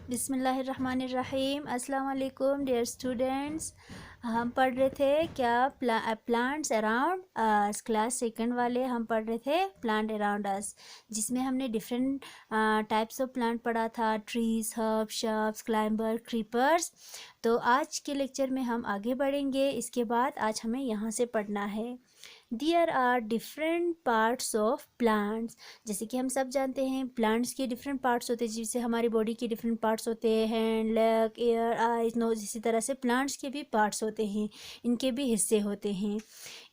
बिस्मिल्लाहिर्रहमानिर्रहीम। अस्सलाम वालेकुम डियर स्टूडेंट्स। हम पढ़ रहे थे क्या plants around us. Class second वाले हम पढ़ रहे थे प्लांट अराउंड अस, जिसमें हमने डिफरेंट टाइप्स ऑफ प्लांट पढ़ा था, trees, herb, shrubs, climber, creepers. तो आज के लेक्चर में हम आगे बढ़ेंगे। इसके बाद आज हमें यहाँ से पढ़ना है there are different parts of plants. जैसे कि हम सब जानते हैं प्लांट्स के डिफरेंट पार्ट्स होते हैं, जैसे हमारी बॉडी के डिफरेंट पार्ट्स होते हैं, hand, leg, ear, eyes, nose. इसी तरह से प्लांट्स के भी पार्ट्स होते हैं, इनके भी हिस्से होते हैं।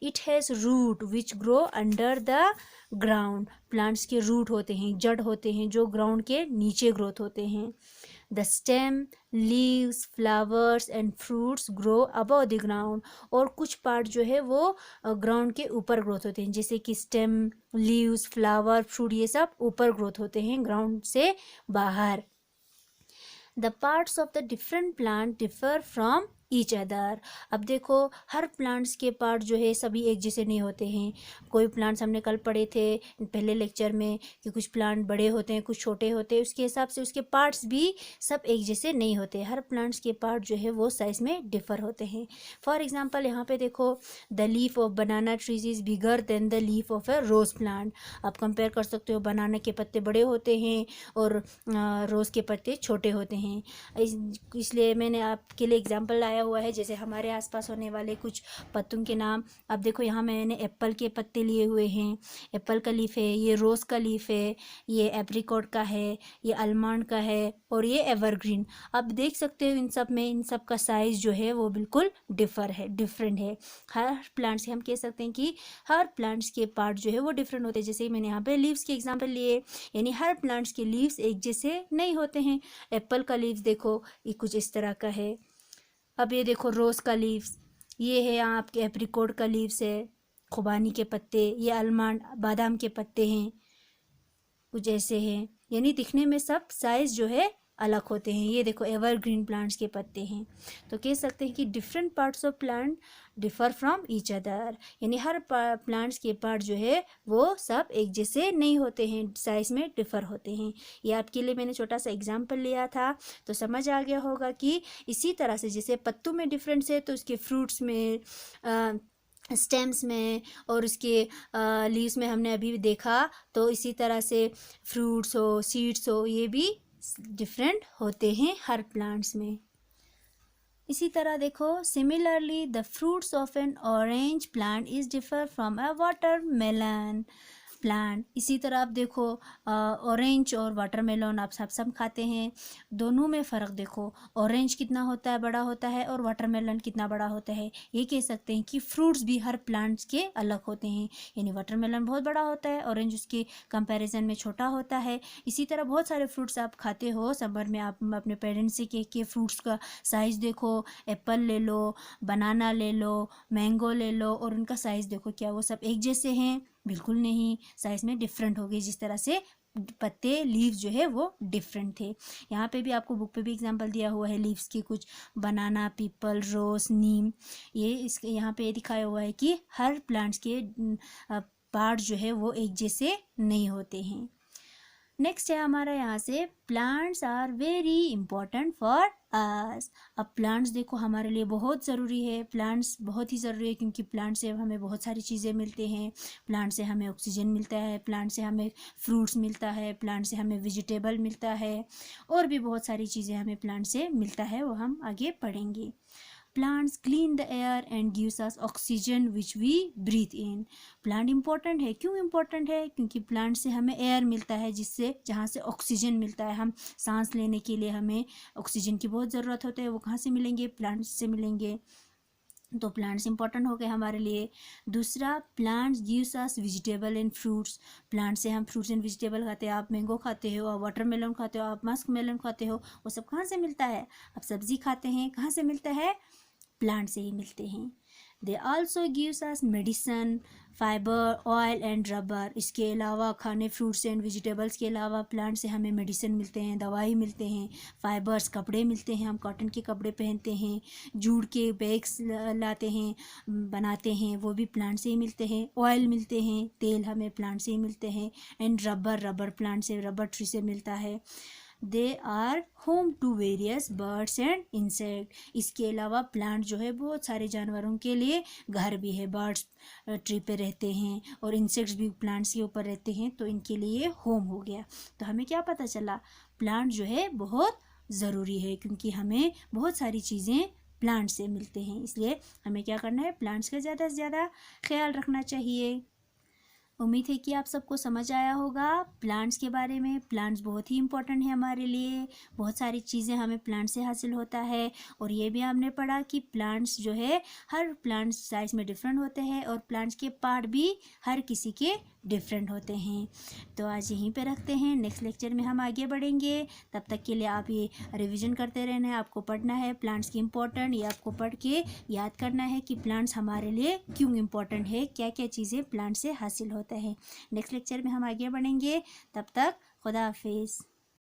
It has root which grow under the ground. Plants के रूट होते हैं, जड़ होते हैं, जो ग्राउंड के नीचे ग्रोथ होते हैं। The stem, leaves, flowers and fruits grow above the ground. और कुछ पार्ट जो है वो ग्राउंड के ऊपर ग्रोथ होते हैं, जैसे कि स्टेम, लीव्स, फ्लावर, फ्रूट, ये सब ऊपर ग्रोथ होते हैं ग्राउंड से बाहर। The parts of the different plant differ from each other. अब देखो हर प्लांट्स के पार्ट जो है सभी एक जैसे नहीं होते हैं। कोई प्लांट्स हमने कल पढ़े थे पहले लेक्चर में कि कुछ प्लांट बड़े होते हैं, कुछ छोटे होते हैं, उसके हिसाब से उसके पार्ट्स भी सब एक जैसे नहीं होते। हर प्लांट्स के पार्ट जो है वो साइज में डिफर होते हैं। फॉर एग्जाम्पल यहाँ पे देखो, the leaf of banana trees is bigger than the leaf of a rose plant. आप कंपेयर कर सकते हो, बनाना के पत्ते बड़े होते हैं और रोज़ के पत्ते छोटे होते हैं। इसलिए मैंने आपके लिए एग्जांपल लाया हुआ है, जैसे हमारे आसपास होने वाले कुछ पत्तों के नाम। अब देखो यहाँ मैंने एप्पल के पत्ते लिए हुए हैं, एप्पल का लीफ है, ये रोज़ का लीफ है, ये एप्रिकॉट का है, ये आलमंड का है और ये एवरग्रीन। अब देख सकते हो इन सब में, इन सब का साइज़ जो है वो बिल्कुल डिफरेंट है। हर प्लांट से हम कह सकते हैं कि हर प्लांट्स के पार्ट जो है वो डिफरेंट होते हैं। जैसे मैंने यहाँ पे लीव्स के एग्जाम्पल लिए, यानी हर प्लांट्स के लीव्स एक जैसे नहीं होते हैं। एप्पल का लीव्स देखो ये कुछ इस तरह का है। अब ये देखो रोज़ का लीव्स, ये है आपके एप्रिकॉट का लीव्स है, खुबानी के पत्ते, ये आलमंड बादाम के पत्ते हैं, कुछ ऐसे हैं। यानी दिखने में सब साइज़ जो है अलग होते हैं। ये देखो एवरग्रीन प्लांट्स के पत्ते हैं। तो कह सकते हैं कि different parts of plant differ from each other, यानी हर प्लांट्स के पार्ट जो है वो सब एक जैसे नहीं होते हैं, साइज में डिफर होते हैं। ये आपके लिए मैंने छोटा सा एग्जांपल लिया था, तो समझ आ गया होगा कि इसी तरह से जैसे पत्तों में डिफरेंस है तो उसके फ्रूट्स में, स्टेम्स में और उसके लीव्स में हमने अभी देखा, तो इसी तरह से फ्रूट्स हो, सीड्स हो, ये भी डिफरेंट होते हैं हर प्लांट्स में। इसी तरह देखो, similarly the fruits of N orange plant is differ from a watermelon plant. इसी तरह आप देखो ऑरेंज और वाटरमेलन आप सब खाते हैं, दोनों में फ़र्क देखो, ऑरेंज कितना होता है, बड़ा होता है, और वाटरमेलन कितना बड़ा होता है। ये कह सकते हैं कि फ्रूट्स भी हर प्लांट्स के अलग होते हैं, यानी वाटरमेलन बहुत बड़ा होता है, ऑरेंज उसके कंपैरिजन में छोटा होता है। इसी तरह बहुत सारे फ्रूट्स आप खाते हो, समर में आप अपने पेरेंट्स से कह के फ्रूट्स का साइज़ देखो, एप्पल ले लो, बनाना ले लो, मैंगो ले लो, और उनका साइज़ देखो, क्या वो सब एक जैसे हैं? बिल्कुल नहीं, साइज़ में डिफरेंट हो गई। जिस तरह से पत्ते, लीव्स जो है वो डिफरेंट थे। यहाँ पे भी आपको बुक पे भी एग्जांपल दिया हुआ है लीव्स के कुछ, बनाना, पीपल, रोज, नीम। ये इसके यहाँ पे दिखाया हुआ है कि हर प्लांट्स के पार्ट जो है वो एक जैसे नहीं होते हैं। नेक्स्ट है हमारा यहाँ से, plants are very important for us. अब प्लांट्स देखो हमारे लिए बहुत ज़रूरी है, प्लांट्स बहुत ही ज़रूरी है, क्योंकि प्लांट से हमें बहुत सारी चीज़ें मिलती हैं। प्लांट से हमें ऑक्सीजन मिलता है, प्लांट से हमें फ्रूट्स मिलता है, प्लांट से हमें वेजिटेबल मिलता है, और भी बहुत सारी चीज़ें हमें प्लांट से मिलता है, वो हम आगे पढ़ेंगे। Plants clean the air and gives us oxygen which we breathe in. Plant important है, क्यों इंपॉर्टेंट है? क्योंकि प्लांट से हमें एयर मिलता है, जिससे जहाँ से ऑक्सीजन मिलता है। हम सांस लेने के लिए हमें ऑक्सीजन की बहुत ज़रूरत होती है, वो कहाँ से मिलेंगे? प्लांट्स से मिलेंगे। तो प्लांट्स इंपॉर्टेंट हो गए हमारे लिए। दूसरा, plants gives us vegetable and fruits. Plant से हम फ्रूट्स एंड वेजिटेबल खाते हैं। आप मैंगो खाते हो, आप वाटरमेलन खाते हो, आप मस्क मेलन खाते हो, वो सब कहाँ से मिलता है? आप सब्जी खाते हैं, कहाँ से मिलता है? प्लांट से ही मिलते हैं। They also gives us medicine, fibre, oil and rubber. इसके अलावा खाने, फ्रूट्स एंड वेजिटेबल्स के अलावा प्लांट से हमें मेडिसिन मिलते हैं, दवाई मिलते हैं, फाइबर्स, कपड़े मिलते हैं, हम कॉटन के कपड़े पहनते हैं, जूट के बैग्स लाते हैं, बनाते हैं, वो भी प्लांट से ही मिलते हैं। ऑयल मिलते हैं, तेल हमें प्लांट से ही मिलते हैं। एंड रबर प्लांट से, रबर ट्री से मिलता है। They are home to various birds and insect. इसके अलावा प्लांट जो है बहुत सारे जानवरों के लिए घर भी है। बर्ड्स ट्री पे रहते हैं और इंसेक्ट्स भी प्लांट्स के ऊपर रहते हैं, तो इनके लिए होम हो गया। तो हमें क्या पता चला, प्लांट जो है बहुत ज़रूरी है, क्योंकि हमें बहुत सारी चीज़ें प्लांट से मिलते हैं। इसलिए हमें क्या करना है, प्लांट्स का ज़्यादा से ज़्यादा ख्याल रखना चाहिए। उम्मीद है कि आप सबको समझ आया होगा प्लांट्स के बारे में। प्लांट्स बहुत ही इम्पोर्टेंट है हमारे लिए, बहुत सारी चीज़ें हमें प्लांट से हासिल होता है। और ये भी हमने पढ़ा कि प्लांट्स जो है हर प्लांट साइज में डिफरेंट होते हैं और प्लांट्स के पार्ट भी हर किसी के डिफरेंट होते हैं। तो आज यहीं पे रखते हैं, नेक्स्ट लेक्चर में हम आगे बढ़ेंगे। तब तक के लिए आप ये रिवीजन करते रहना है, आपको पढ़ना है प्लांट्स की इम्पोर्टेंट, ये आपको पढ़ के याद करना है कि प्लांट्स हमारे लिए क्यों इम्पोर्टेंट है, क्या क्या चीज़ें प्लांट से हासिल होता है। नेक्स्ट लेक्चर में हम आगे बढ़ेंगे, तब तक खुदा हाफिज़।